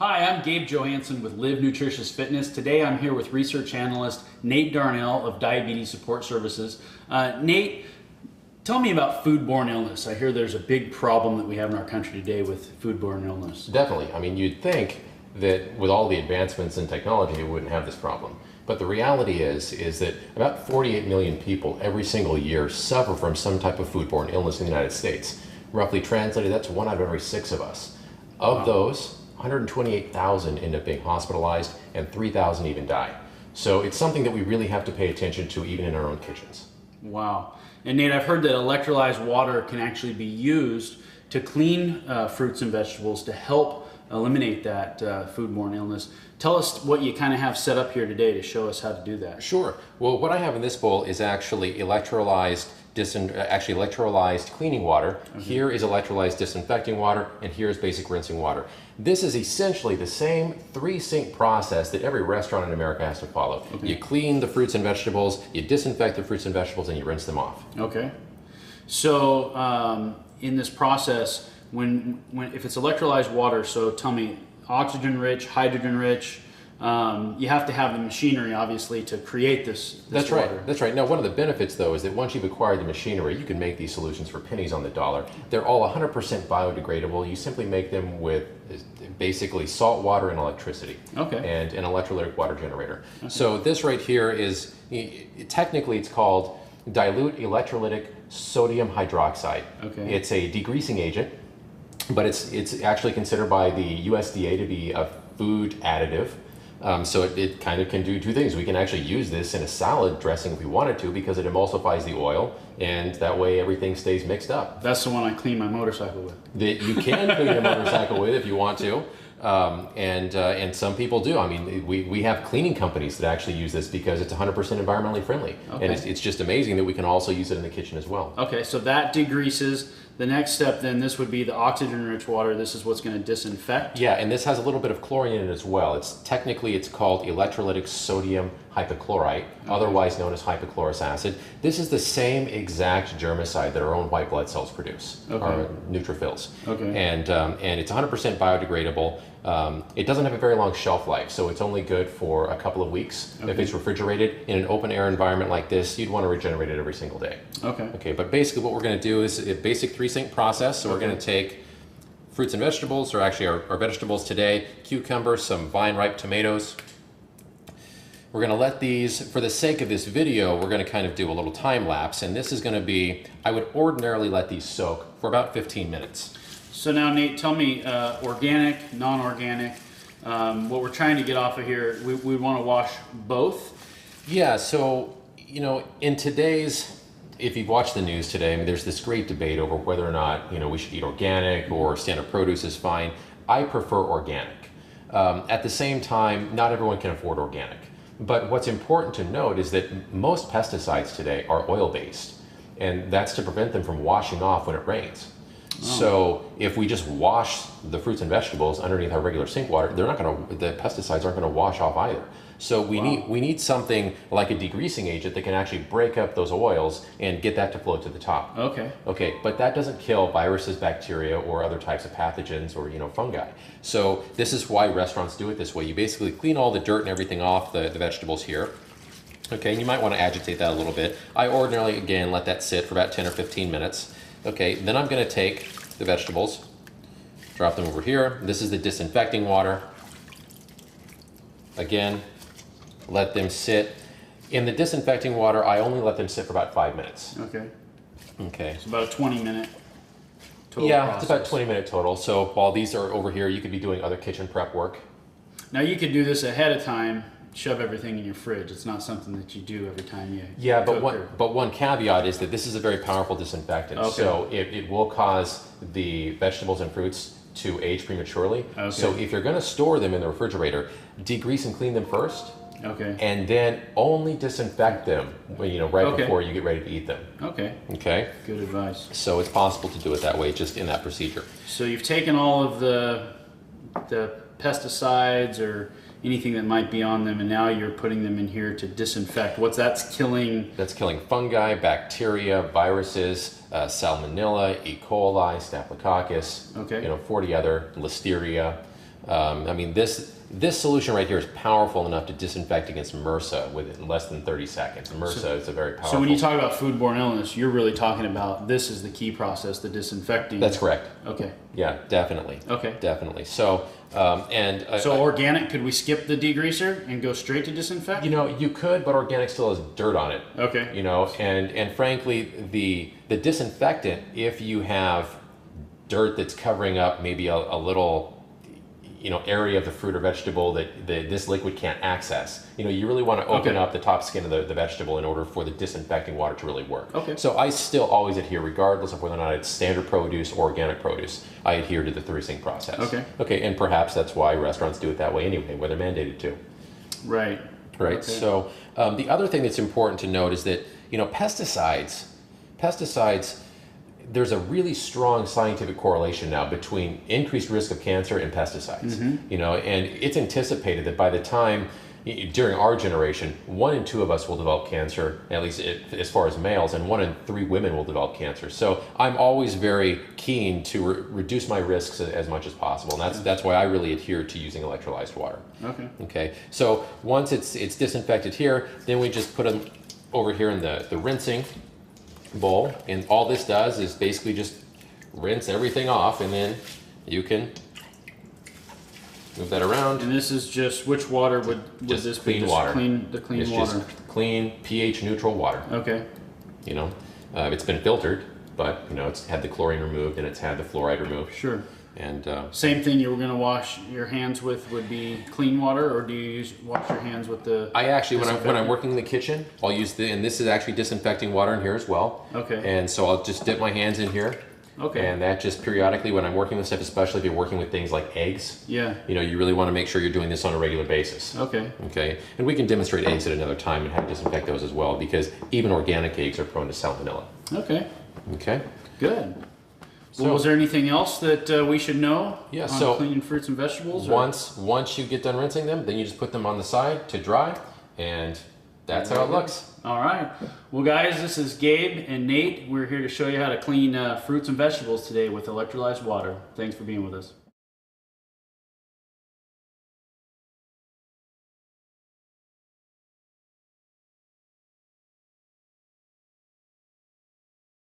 Hi, I'm Gabe Johansson with Live Nutritious Fitness. Today I'm here with research analyst Nate Darnell of Diabetes Support Services. Nate, tell me about foodborne illness. I hear there's a big problem that we have in our country today with foodborne illness. Definitely. I mean, you'd think that with all the advancements in technology, we wouldn't have this problem. But the reality is that about 48 million people every single year suffer from some type of foodborne illness in the United States. Roughly translated, that's 1 out of every 6 of us. Of those, 128,000 end up being hospitalized and 3,000 even die. So it's something that we really have to pay attention to even in our own kitchens. Wow. And Nate, I've heard that electrolyzed water can actually be used to clean fruits and vegetables to help eliminate that foodborne illness. Tell us what you kind of have set up here today to show us how to do that. Sure. Well, what I have in this bowl is actually electrolyzed cleaning water. Okay. Here is electrolyzed disinfecting water, and here is basic rinsing water. This is essentially the same 3-sink process that every restaurant in America has to follow. Okay. You clean the fruits and vegetables, you disinfect the fruits and vegetables, and you rinse them off. Okay. So in this process, if it's electrolyzed water, so tell me, oxygen rich, hydrogen rich, you have to have the machinery obviously to create this That's water. right. That's right. Now, one of the benefits though is that once you've acquired the machinery, you can make these solutions for pennies on the dollar. They're all 100% biodegradable. You simply make them with basically salt water and electricity. Okay. And an electrolytic water generator. Okay. So this right here is, technically it's called dilute electrolytic sodium hydroxide. Okay. It's a degreasing agent, but it's actually considered by the USDA to be a food additive. So it kind of can do 2 things. We can actually use this in a salad dressing if we wanted to because it emulsifies the oil, and that way everything stays mixed up. That's the one I clean my motorcycle with. That you can clean a motorcycle with if you want to. And some people do. I mean, we have cleaning companies that actually use this because it's 100% environmentally friendly. Okay. And it's just amazing that we can also use it in the kitchen as well. Okay, so that degreases. The next step then, this would be the oxygen-rich water. This is what's going to disinfect. Yeah, and this has a little bit of chlorine in it as well. It's called electrolytic sodium hypochlorite, otherwise known as hypochlorous acid. This is the same exact germicide that our own white blood cells produce, our neutrophils. Okay. And it's 100% biodegradable. It doesn't have a very long shelf life, so it's only good for a couple of weeks. Okay. If it's refrigerated in an open air environment like this, you'd want to regenerate it every single day. Okay. Okay, but basically what we're going to do is a basic 3-sink process. So we're going to take fruits and vegetables, or actually our vegetables today, cucumbers, some vine-ripe tomatoes. We're going to let these, for the sake of this video, we're going to kind of do a little time lapse, and this is going to be, I would ordinarily let these soak for about 15 minutes. So now, Nate, tell me, organic, non-organic, what we're trying to get off of here, we want to wash both? Yeah, so, in today's, if you've watched the news today, I mean, there's this great debate over whether or not, we should eat organic or standard produce is fine. I prefer organic. At the same time, not everyone can afford organic. But what's important to note is that most pesticides today are oil-based, and that's to prevent them from washing off when it rains. Oh. So if we just wash the fruits and vegetables underneath our regular sink water, the pesticides aren't going to wash off either. So we need something like a degreasing agent that can actually break up those oils and get that to flow to the top. Okay. Okay, but that doesn't kill viruses, bacteria, or other types of pathogens or fungi. So this is why restaurants do it this way. You basically clean all the dirt and everything off the vegetables here. Okay, and you might want to agitate that a little bit. I ordinarily, again, let that sit for about 10 or 15 minutes. Okay, then I'm going to take the vegetables, drop them over here. This is the disinfecting water. Again, let them sit. In the disinfecting water, I only let them sit for about 5 minutes. Okay. Okay. It's about a 20-minute total process. It's about 20-minute total. So while these are over here, you could be doing other kitchen prep work. Now you could do this ahead of time, shove everything in your fridge. It's not something that you do every time you but one caveat is that this is a very powerful disinfectant. Okay. So it will cause the vegetables and fruits to age prematurely. Okay. So if you're going to store them in the refrigerator, degrease and clean them first. Okay. And then only disinfect them right before you get ready to eat them. Okay. Okay. Good advice. So it's possible to do it that way, just in that procedure. So you've taken all of the pesticides or anything that might be on them, and now you're putting them in here to disinfect. That's killing? That's killing fungi, bacteria, viruses, Salmonella, E. coli, Staphylococcus, 40 other, Listeria. I mean, this solution right here is powerful enough to disinfect against MRSA within less than 30 seconds. MRSA is a very powerful. So when you talk about foodborne illness, you're really talking about this is the key process, the disinfecting. That's correct. Okay. Yeah, definitely. Okay. Definitely. So, so organic, could we skip the degreaser and go straight to disinfect? You know, you could, but organic still has dirt on it. Okay. You know, and frankly, the disinfectant, if you have dirt that's covering up maybe a little, you know, area of the fruit or vegetable that this liquid can't access, you know, you really want to open up the top skin of the vegetable in order for the disinfecting water to really work. Okay. So I still always adhere, regardless of whether or not it's standard produce or organic produce, I adhere to the three-sink process. Okay. Okay, and perhaps that's why restaurants do it that way anyway, where they're mandated to. Right. Right. Okay. So the other thing that's important to note is that, you know, pesticides, there's a really strong scientific correlation now between increased risk of cancer and pesticides. You know, and it's anticipated that by the time during our generation, 1 in 2 of us will develop cancer, at least as far as males, and 1 in 3 women will develop cancer. So I'm always very keen to reduce my risks as much as possible, and that's why I really adhere to using electrolyzed water. Okay. Okay. So once it's disinfected here, then we just put them over here in the rinsing bowl, and all this does is basically just rinse everything off, and then you can move that around. And this is just, which water would Just this clean be? water. The clean It's water. just clean, pH neutral water. Okay. You know, it's been filtered, but you know, it's had the chlorine removed and it's had the fluoride removed. Sure. And Same thing you were going to wash your hands with would be clean water, or do you wash your hands with the? I actually, when I'm working in the kitchen, I'll use and this is actually disinfecting water in here as well. Okay. And so I'll just dip my hands in here. Okay. And that just periodically, when I'm working with stuff, especially if you're working with things like eggs, Yeah. you know, you really want to make sure you're doing this on a regular basis. Okay. Okay. And we can demonstrate eggs at another time and how to disinfect those as well, because even organic eggs are prone to salmonella. Okay. Okay. Good. So, Well, was there anything else that we should know Yeah, on so cleaning fruits and vegetables? or- once you get done rinsing them, then you just put them on the side to dry, and that's how it looks. All right. Well, guys, this is Gabe and Nate. We're here to show you how to clean fruits and vegetables today with electrolyzed water. Thanks for being with us.